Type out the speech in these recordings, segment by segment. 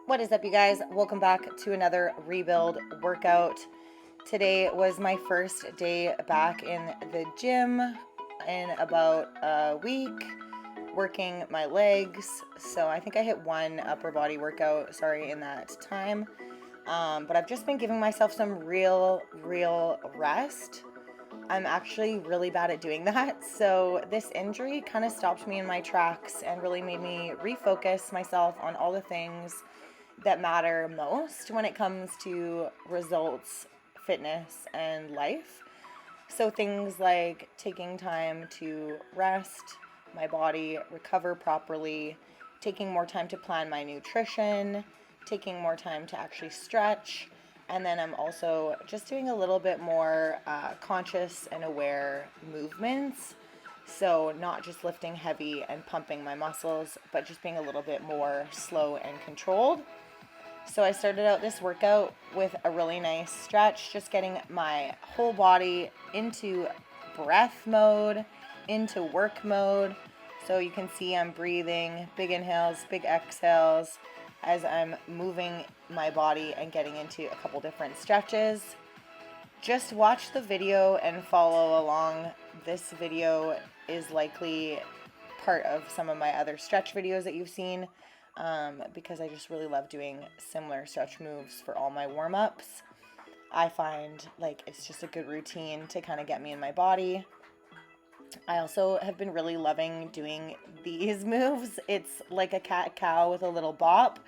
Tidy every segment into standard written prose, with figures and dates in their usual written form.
What is up, you guys? Welcome back to another rebuild workout. Today was my first day back in the gym in about a week, working my legs. So I think I hit one upper body workout, in that time. But I've just been giving myself some real rest. I'm actually really bad at doing that. So this injury kind of stopped me in my tracks and really made me refocus myself on all the things that matter most when it comes to results, fitness, and life. So things like taking time to rest my body, recover properly, taking more time to plan my nutrition, taking more time to actually stretch, and then I'm also just doing a little bit more conscious and aware movements. So not just lifting heavy and pumping my muscles, but just being a little bit more slow and controlled. So I started out this workout with a really nice stretch, just getting my whole body into breath mode, into work mode. So you can see I'm breathing, big inhales, big exhales, as I'm moving my body and getting into a couple different stretches. Just watch the video and follow along. This video is likely part of some of my other stretch videos that you've seen. Because I just really love doing similar stretch moves for all my warm-ups. I find like it's just a good routine to kind of get me in my body. I also have been really loving doing these moves. It's like a cat-cow with a little bop.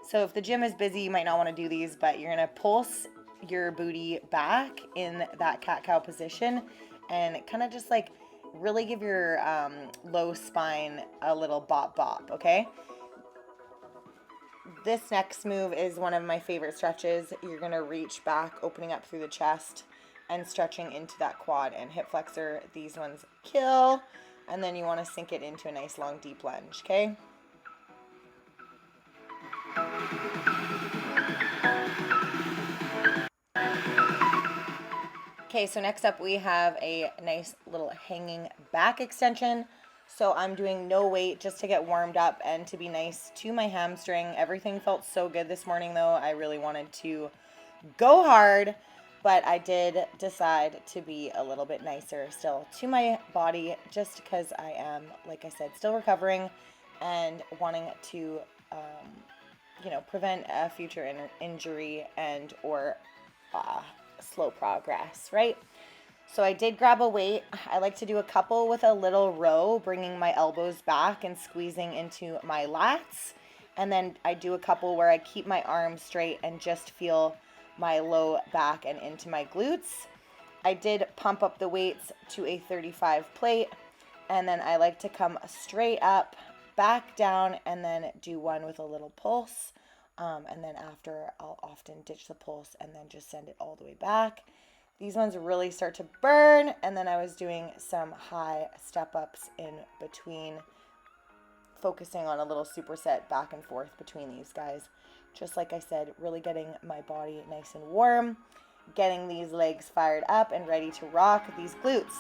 So if the gym is busy, you might not want to do these, but you're going to pulse your booty back in that cat-cow position and kind of just like really give your low spine a little bop, okay? This next move is one of my favorite stretches. You're going to reach back, opening up through the chest and stretching into that quad and hip flexor. These ones kill. And then you want to sink it into a nice long deep lunge, okay? Okay, so next up we have a nice little hanging back extension. So I'm doing no weight just to get warmed up and to be nice to my hamstring. Everything felt so good this morning though. I really wanted to go hard, but I did decide to be a little bit nicer still to my body just because I am, like I said, still recovering and wanting to, prevent a future injury and or slow progress, right? So I did grab a weight. I like to do a couple with a little row, bringing my elbows back and squeezing into my lats. And then I do a couple where I keep my arms straight and just feel my low back and into my glutes. I did pump up the weights to a 35 plate. And then I like to come straight up, back down, and then do one with a little pulse. And then after, I'll often ditch the pulse and then just send it all the way back. These ones really start to burn, and then I was doing some high step-ups in between, focusing on a little superset back and forth between these guys. Just like I said, really getting my body nice and warm, getting these legs fired up and ready to rock these glutes.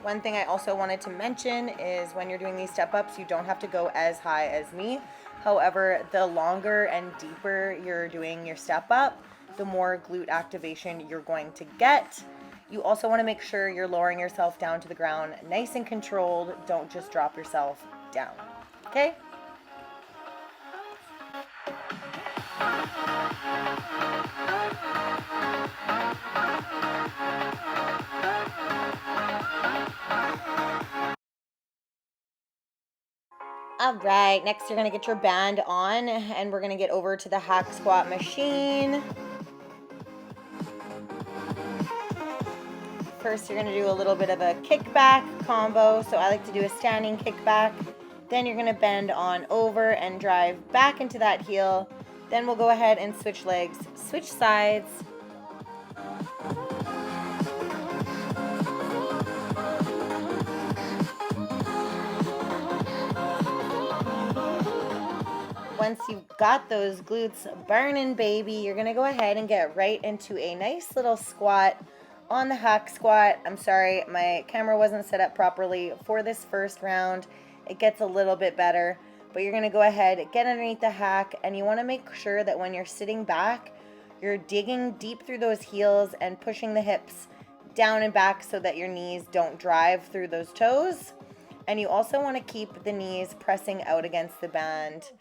One thing I also wanted to mention is when you're doing these step-ups, you don't have to go as high as me. However, the longer and deeper you're doing your step-up, the more glute activation you're going to get. You also want to make sure you're lowering yourself down to the ground nice and controlled. Don't just drop yourself down, okay? All right, next you're going to get your band on and we're going to get over to the hack squat machine. First, you're going to do a little bit of a kickback combo. So I like to do a standing kickback. Then you're going to bend on over and drive back into that heel. Then we'll go ahead and switch legs, switch sides. Once you've got those glutes burning, baby, you're going to go ahead and get right into a nice little squat on the hack squat, I'm sorry, my camera wasn't set up properly for this first round. It gets a little bit better, but you're going to go ahead, get underneath the hack, and you want to make sure that when you're sitting back, you're digging deep through those heels and pushing the hips down and back so that your knees don't drive through those toes. And you also want to keep the knees pressing out against the band.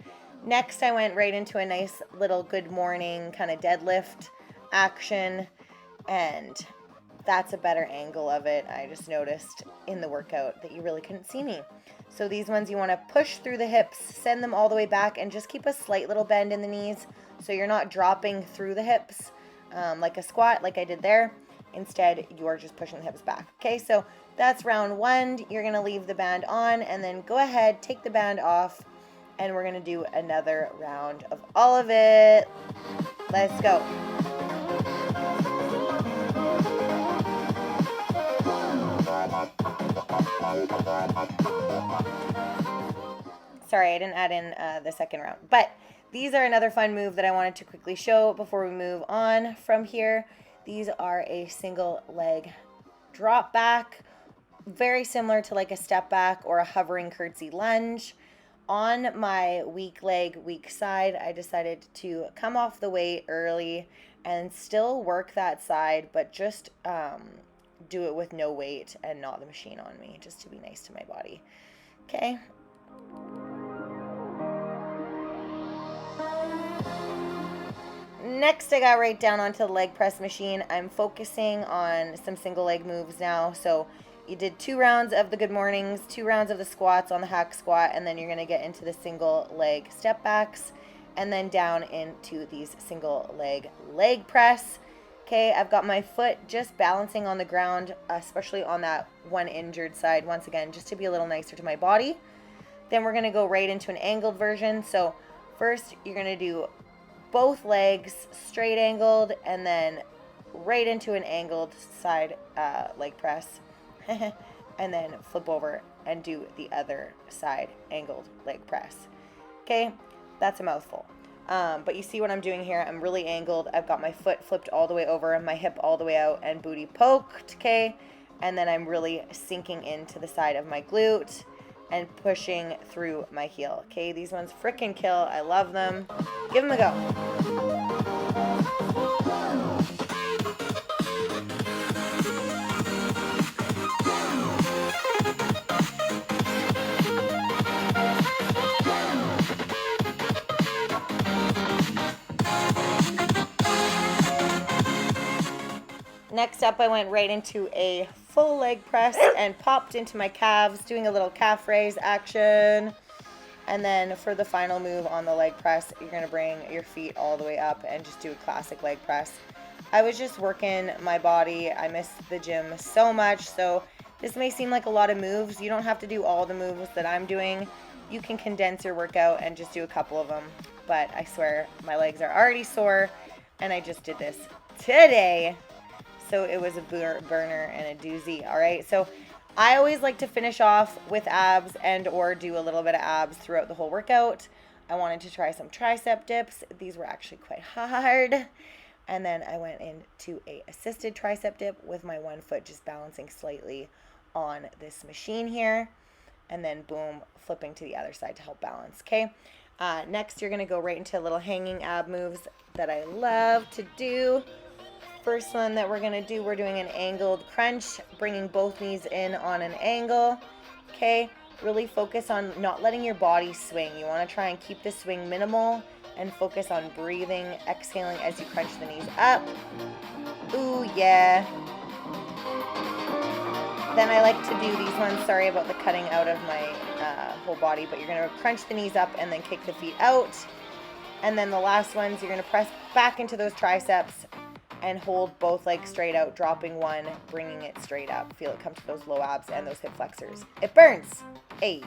Next, I went right into a nice little good morning kind of deadlift action, and that's a better angle of it. I just noticed in the workout that you really couldn't see me. So these ones you want to push through the hips, send them all the way back, and just keep a slight little bend in the knees so you're not dropping through the hips like a squat like I did there. Instead, you're just pushing the hips back. Okay, so that's round one. You're going to leave the band on and then go ahead, take the band off, and we're going to do another round of all of it. Let's go. Sorry, I didn't add in the second round, but these are another fun move that I wanted to quickly show before we move on from here. These are a single leg drop back, very similar to like a step back or a hovering curtsy lunge. On my weak leg, weak side, I decided to come off the weight early and still work that side, but just do it with no weight and not the machine on me, just to be nice to my body. Okay. Next, I got right down onto the leg press machine. I'm focusing on some single leg moves now. So you did 2 rounds of the good mornings, 2 rounds of the squats on the hack squat, and then you're going to get into the single leg step backs and then down into these single leg press. Okay, I've got my foot just balancing on the ground, especially on that one injured side, once again, just to be a little nicer to my body. Then we're going to go right into an angled version. So first, you're going to do both legs straight angled and then right into an angled side leg press. And then flip over and do the other side angled leg press. Okay, that's a mouthful. But you see what I'm doing here? I'm really angled. I've got my foot flipped all the way over, my hip all the way out, and booty poked, okay? And then I'm really sinking into the side of my glute and pushing through my heel, okay? These ones frickin' kill. I love them. Give them a go. Next up, I went right into a full leg press and popped into my calves, doing a little calf raise action. And then for the final move on the leg press, you're going to bring your feet all the way up and just do a classic leg press. I was just working my body. I miss the gym so much, so this may seem like a lot of moves. You don't have to do all the moves that I'm doing. You can condense your workout and just do a couple of them. But I swear, my legs are already sore, and I just did this today. So it was a burner and a doozy. All right, so I always like to finish off with abs and or do a little bit of abs throughout the whole workout. I wanted to try some tricep dips. These were actually quite hard. And then I went into a assisted tricep dip with my one foot just balancing slightly on this machine here. And then boom, flipping to the other side to help balance, okay? Next, you're gonna go right into little hanging ab moves that I love to do. First one that we're going to do, we're doing an angled crunch, bringing both knees in on an angle. Okay, really focus on not letting your body swing. You want to try and keep the swing minimal and focus on breathing, exhaling as you crunch the knees up. Ooh, yeah. Then I like to do these ones, sorry about the cutting out of my whole body, but you're going to crunch the knees up and then kick the feet out. And then the last ones, you're going to press back into those triceps and hold both legs straight out, dropping one, bringing it straight up. Feel it come to those low abs and those hip flexors. It burns. Hey.